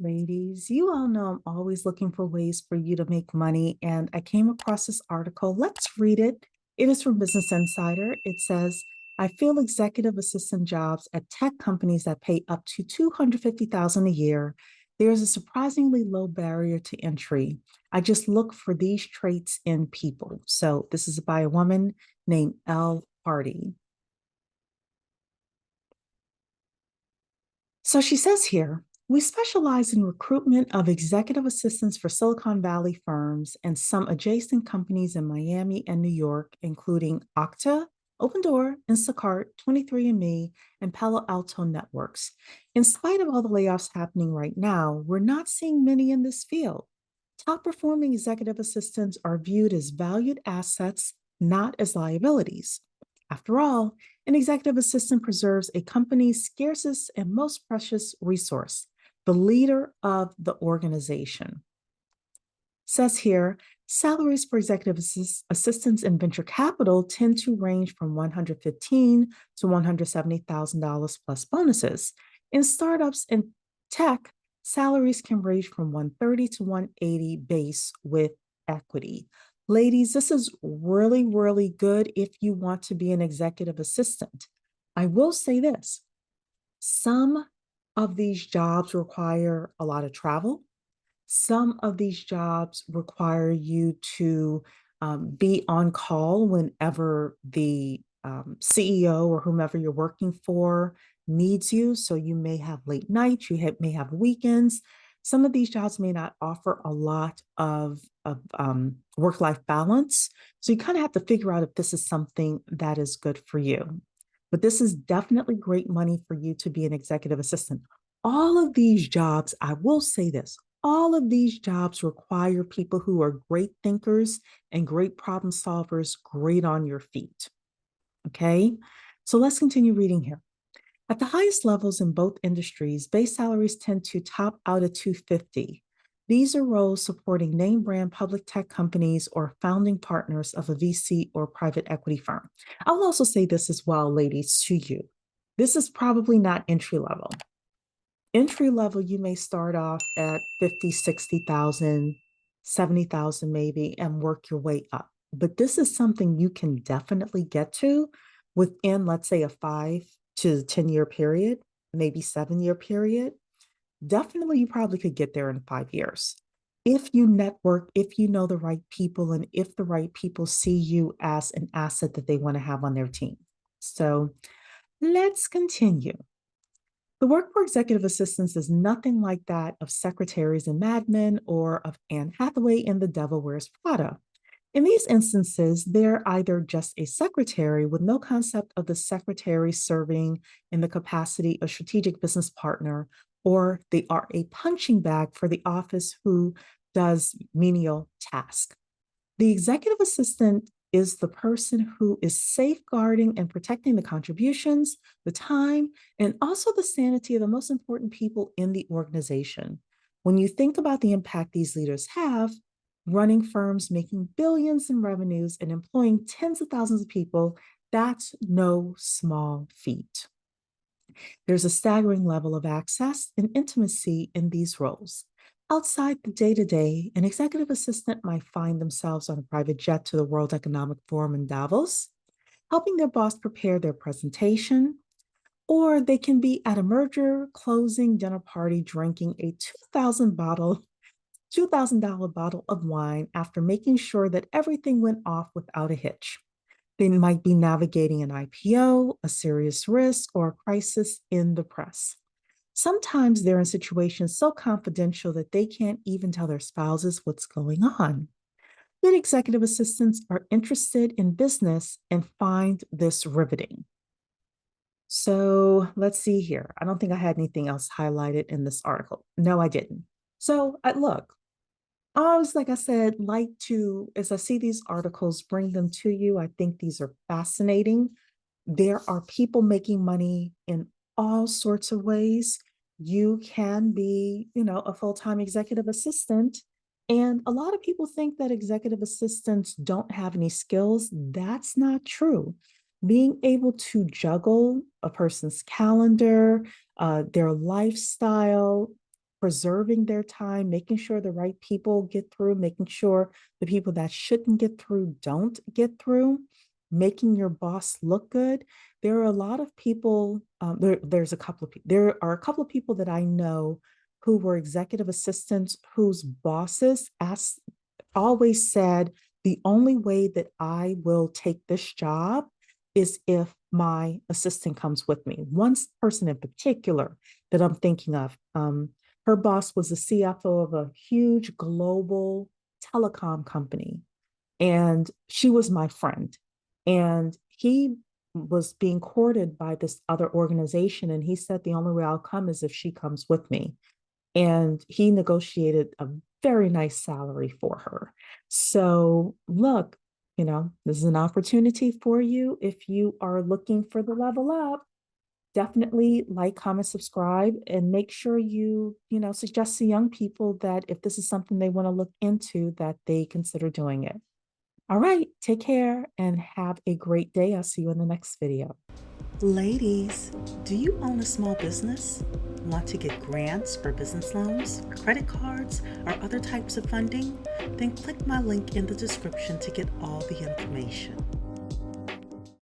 Ladies, you all know I'm always looking for ways for you to make money, and I came across this article. Let's read it. It is from Business Insider. It says, I feel executive assistant jobs at tech companies that pay up to $250,000 a year. There's a surprisingly low barrier to entry. I just look for these traits in people. So this is by a woman named Elle Hardy. So she says here, we specialize in recruitment of executive assistants for Silicon Valley firms and some adjacent companies in Miami and New York, including Okta, Opendoor, Instacart, 23andMe, and Palo Alto Networks. In spite of all the layoffs happening right now, we're not seeing many in this field. Top performing executive assistants are viewed as valued assets, not as liabilities. After all, an executive assistant preserves a company's scarcest and most precious resource, the leader of the organization. Says here, salaries for executive assistants in venture capital tend to range from $115,000 to $170,000 plus bonuses. In startups and tech, salaries can range from 130 to 180 base with equity. Ladies, this is really, really good if you want to be an executive assistant. I will say this, some of these jobs require a lot of travel. Some of these jobs require you to be on call whenever the CEO or whomever you're working for needs you. So you may have late nights, may have weekends. Some of these jobs may not offer a lot of work-life balance. So you kind of have to figure out if this is something that is good for you. But this is definitely great money for you to be an executive assistant. All of these jobs, I will say this, all of these jobs require people who are great thinkers and great problem solvers, great on your feet. Okay, so let's continue reading here. At the highest levels in both industries, base salaries tend to top out at 250. These are roles supporting name brand public tech companies or founding partners of a VC or private equity firm. I'll also say this as well, ladies, to you. This is probably not entry level. Entry level, you may start off at 50, 60,000, 70,000 maybe, and work your way up. But this is something you can definitely get to within, let's say, a 5 to 10-year period, maybe 7-year period. Definitely, you probably could get there in 5 years. If you network, if you know the right people, and if the right people see you as an asset that they want to have on their team. So let's continue. The work for executive assistants is nothing like that of secretaries in Mad Men or of Anne Hathaway in The Devil Wears Prada. In these instances, they're either just a secretary with no concept of the secretary serving in the capacity of strategic business partner, or they are a punching bag for the office who does menial tasks. The executive assistant is the person who is safeguarding and protecting the contributions, the time, and also the sanity of the most important people in the organization. When you think about the impact these leaders have, running firms, making billions in revenues, and employing tens of thousands of people, that's no small feat. There's a staggering level of access and intimacy in these roles. Outside the day-to-day, an executive assistant might find themselves on a private jet to the World Economic Forum in Davos, helping their boss prepare their presentation, or they can be at a merger closing dinner party drinking a $2,000 bottle of wine after making sure that everything went off without a hitch. They might be navigating an IPO, a serious risk, or a crisis in the press. Sometimes they're in situations so confidential that they can't even tell their spouses what's going on. Good executive assistants are interested in business and find this riveting. So let's see here. I don't think I had anything else highlighted in this article. No, I didn't. So look, I always, like I said, like to, as I see these articles, bring them to you. I think these are fascinating. There are people making money in all sorts of ways. You can be, a full-time executive assistant. And a lot of people think that executive assistants don't have any skills. That's not true. Being able to juggle a person's calendar, their lifestyle, preserving their time, making sure the right people get through, making sure the people that shouldn't get through don't get through, making your boss look good. There are a lot of people, there are a couple of people that I know who were executive assistants whose bosses always said, the only way that I will take this job is if my assistant comes with me. One person in particular that I'm thinking of, her boss was the CFO of a huge global telecom company, and she was my friend. And he was being courted by this other organization, and he said, the only way I'll come is if she comes with me. And he negotiated a very nice salary for her. So look, this is an opportunity for you. If you are looking for the level up, definitely like, comment, subscribe, and make sure you suggest to young people that if this is something they want to look into, that they consider doing it. All right, take care and have a great day. I'll see you in the next video. Ladies, do you own a small business? Want to get grants for business loans, credit cards, or other types of funding? Then click my link in the description to get all the information.